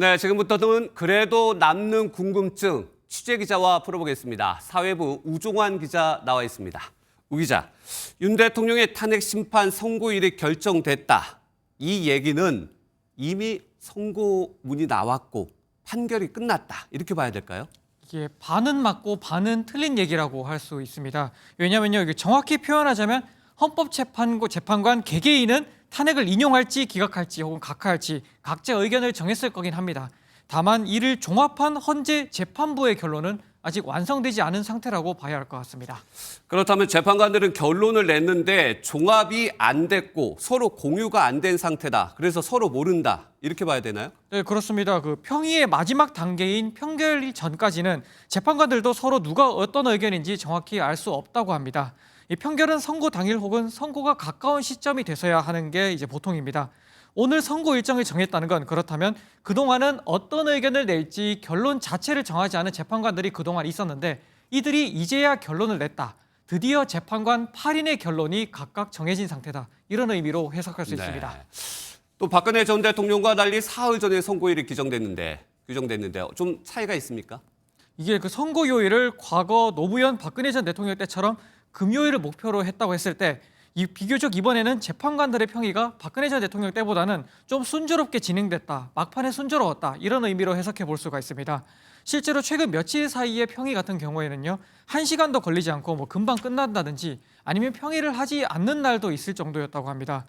네, 지금부터는 그래도 남는 궁금증 취재 기자와 풀어보겠습니다. 사회부 우종환 기자 나와 있습니다. 우 기자, 윤 대통령의 탄핵 심판 선고일이 결정됐다. 이 얘기는 이미 선고문이 나왔고 판결이 끝났다. 이렇게 봐야 될까요? 이게 반은 맞고 반은 틀린 얘기라고 할 수 있습니다. 왜냐하면요, 이게 정확히 표현하자면 헌법재판관 개개인은 탄핵을 인용할지 기각할지 혹은 각하할지 각자 의견을 정했을 거긴 합니다. 다만 이를 종합한 헌재 재판부의 결론은 아직 완성되지 않은 상태라고 봐야 할 것 같습니다. 그렇다면 재판관들은 결론을 냈는데 종합이 안 됐고 서로 공유가 안 된 상태다. 그래서 서로 모른다. 이렇게 봐야 되나요? 네, 그렇습니다. 그 평의의 마지막 단계인 평결 전까지는 재판관들도 서로 누가 어떤 의견인지 정확히 알 수 없다고 합니다. 이 평결은 선고 당일 혹은 선고가 가까운 시점이 돼서야 하는 게 이제 보통입니다. 오늘 선고 일정을 정했다는 건 그렇다면 그동안은 어떤 의견을 낼지 결론 자체를 정하지 않은 재판관들이 그동안 있었는데 이들이 이제야 결론을 냈다. 드디어 재판관 8인의 결론이 각각 정해진 상태다. 이런 의미로 해석할 수 있습니다. 또 박근혜 전 대통령과 달리 사흘 전에 선고일이 규정됐는데 좀 차이가 있습니까? 이게 그 선고 요일을 과거 노무현 박근혜 전 대통령 때처럼 금요일을 목표로 했다고 했을 때 비교적 이번에는 재판관들의 평의가 박근혜 전 대통령 때보다는 좀 순조롭게 진행됐다. 막판에 순조로웠다. 이런 의미로 해석해 볼 수가 있습니다. 실제로 최근 며칠 사이의 평의 같은 경우에는요. 1시간도 걸리지 않고 금방 끝난다든지 아니면 평의를 하지 않는 날도 있을 정도였다고 합니다.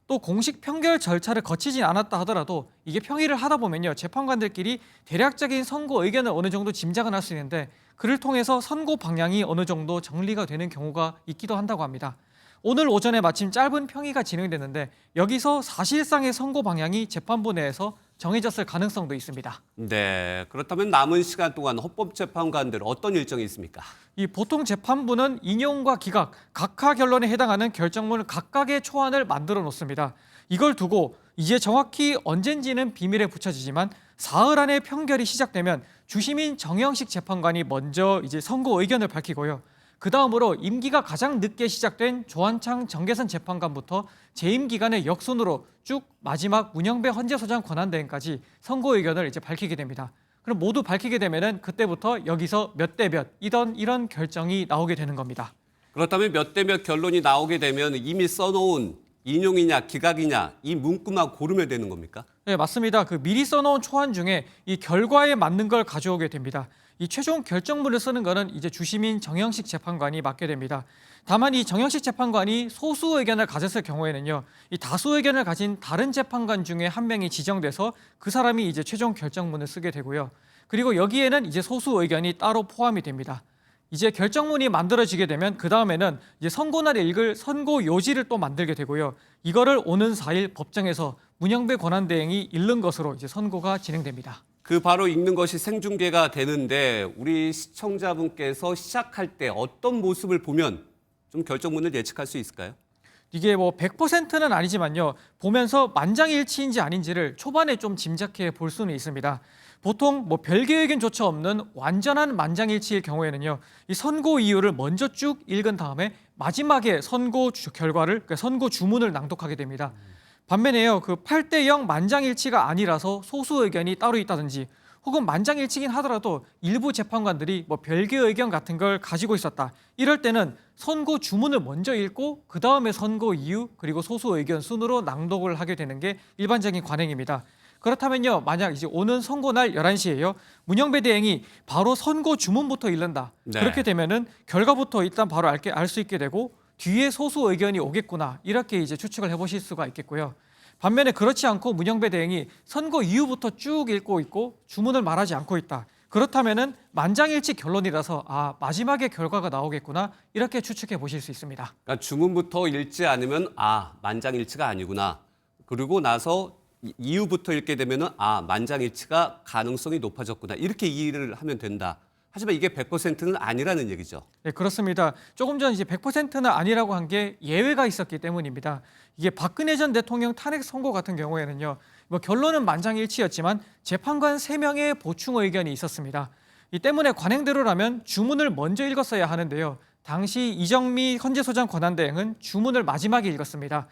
또 공식 평결 절차를 거치진 않았다 하더라도 이게 평의를 하다 보면요. 재판관들끼리 대략적인 선고 의견을 어느 정도 짐작은 할 수 있는데 그를 통해서 선고 방향이 어느 정도 정리가 되는 경우가 있기도 한다고 합니다. 오늘 오전에 마침 짧은 평의가 진행됐는데 여기서 사실상의 선고 방향이 재판부 내에서 정해졌을 가능성도 있습니다. 네, 그렇다면 남은 시간 동안 헌법재판관들 어떤 일정이 있습니까? 이 보통 재판부는 인용과 기각, 각하 결론에 해당하는 결정문 각각의 초안을 만들어 놓습니다. 이걸 두고 이제 정확히 언젠지는 비밀에 붙여지지만 사흘 안에 평결이 시작되면 주심인 정영식 재판관이 먼저 이제 선고 의견을 밝히고요. 그 다음으로 임기가 가장 늦게 시작된 조한창 정계선 재판관부터 재임 기간의 역순으로 쭉 마지막 문영배 헌재소장 권한대행까지 선고 의견을 이제 밝히게 됩니다. 그럼 모두 밝히게 되면은 그때부터 여기서 몇 대 몇 이런 결정이 나오게 되는 겁니다. 그렇다면 몇 대 몇 결론이 나오게 되면 이미 써놓은 인용이냐 기각이냐 이 문구만 고르면 되는 겁니까? 네, 맞습니다. 그 미리 써놓은 초안 중에 이 결과에 맞는 걸 가져오게 됩니다. 이 최종 결정문을 쓰는 거는 이제 주심인 정영식 재판관이 맡게 됩니다. 다만 이 정영식 재판관이 소수 의견을 가졌을 경우에는요, 이 다수 의견을 가진 다른 재판관 중에 한 명이 지정돼서 그 사람이 이제 최종 결정문을 쓰게 되고요. 그리고 여기에는 이제 소수 의견이 따로 포함이 됩니다. 이제 결정문이 만들어지게 되면 그 다음에는 이제 선고날에 읽을 선고 요지를 또 만들게 되고요. 이거를 오는 4일 법정에서 문영배 권한대행이 읽는 것으로 이제 선고가 진행됩니다. 그 바로 읽는 것이 생중계가 되는데 우리 시청자분께서 시작할 때 어떤 모습을 보면 좀 결정문을 예측할 수 있을까요? 이게 100%는 아니지만요. 보면서 만장일치인지 아닌지를 초반에 좀 짐작해 볼 수는 있습니다. 보통 별개 의견조차 없는 완전한 만장일치일 경우에는요. 이 선고 이유를 먼저 쭉 읽은 다음에 마지막에 선고 결과를, 그러니까 선고 주문을 낭독하게 됩니다. 반면에요. 그 8대0 만장일치가 아니라서 소수 의견이 따로 있다든지 혹은 만장일치긴 하더라도 일부 재판관들이 별개 의견 같은 걸 가지고 있었다. 이럴 때는 선고 주문을 먼저 읽고 그 다음에 선고 이유 그리고 소수 의견 순으로 낭독을 하게 되는 게 일반적인 관행입니다. 그렇다면요. 만약 이제 오는 선고날 11시에요. 문영배 대행이 바로 선고 주문부터 읽는다. 네. 그렇게 되면은 결과부터 일단 바로 알 수 있게 되고 뒤에 소수 의견이 오겠구나. 이렇게 이제 추측을 해보실 수가 있겠고요. 반면에 그렇지 않고 문영배 대행이 선고 이유부터 쭉 읽고 있고 주문을 말하지 않고 있다. 그렇다면은 만장일치 결론이라서 마지막에 결과가 나오겠구나. 이렇게 추측해 보실 수 있습니다. 그러니까 주문부터 읽지 않으면 만장일치가 아니구나. 그리고 나서 이유부터 읽게 되면은 만장일치가 가능성이 높아졌구나. 이렇게 이해를 하면 된다. 하지만 이게 100%는 아니라는 얘기죠. 네, 그렇습니다. 조금 전 이제 100%는 아니라고 한 게 예외가 있었기 때문입니다. 이게 박근혜 전 대통령 탄핵 선고 같은 경우에는요. 결론은 만장일치였지만 재판관 3명의 보충 의견이 있었습니다. 이 때문에 관행대로라면 주문을 먼저 읽었어야 하는데요. 당시 이정미 헌재소장 권한대행은 주문을 마지막에 읽었습니다.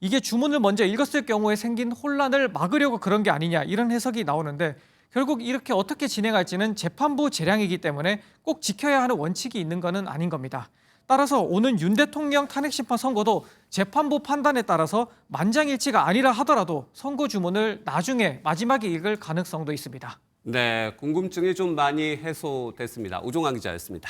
이게 주문을 먼저 읽었을 경우에 생긴 혼란을 막으려고 그런 게 아니냐 이런 해석이 나오는데 결국 이렇게 어떻게 진행할지는 재판부 재량이기 때문에 꼭 지켜야 하는 원칙이 있는 것은 아닌 겁니다. 따라서 오는 윤 대통령 탄핵심판 선고도 재판부 판단에 따라서 만장일치가 아니라 하더라도 선고 주문을 나중에 마지막에 읽을 가능성도 있습니다. 네, 궁금증이 좀 많이 해소됐습니다. 우종환 기자였습니다.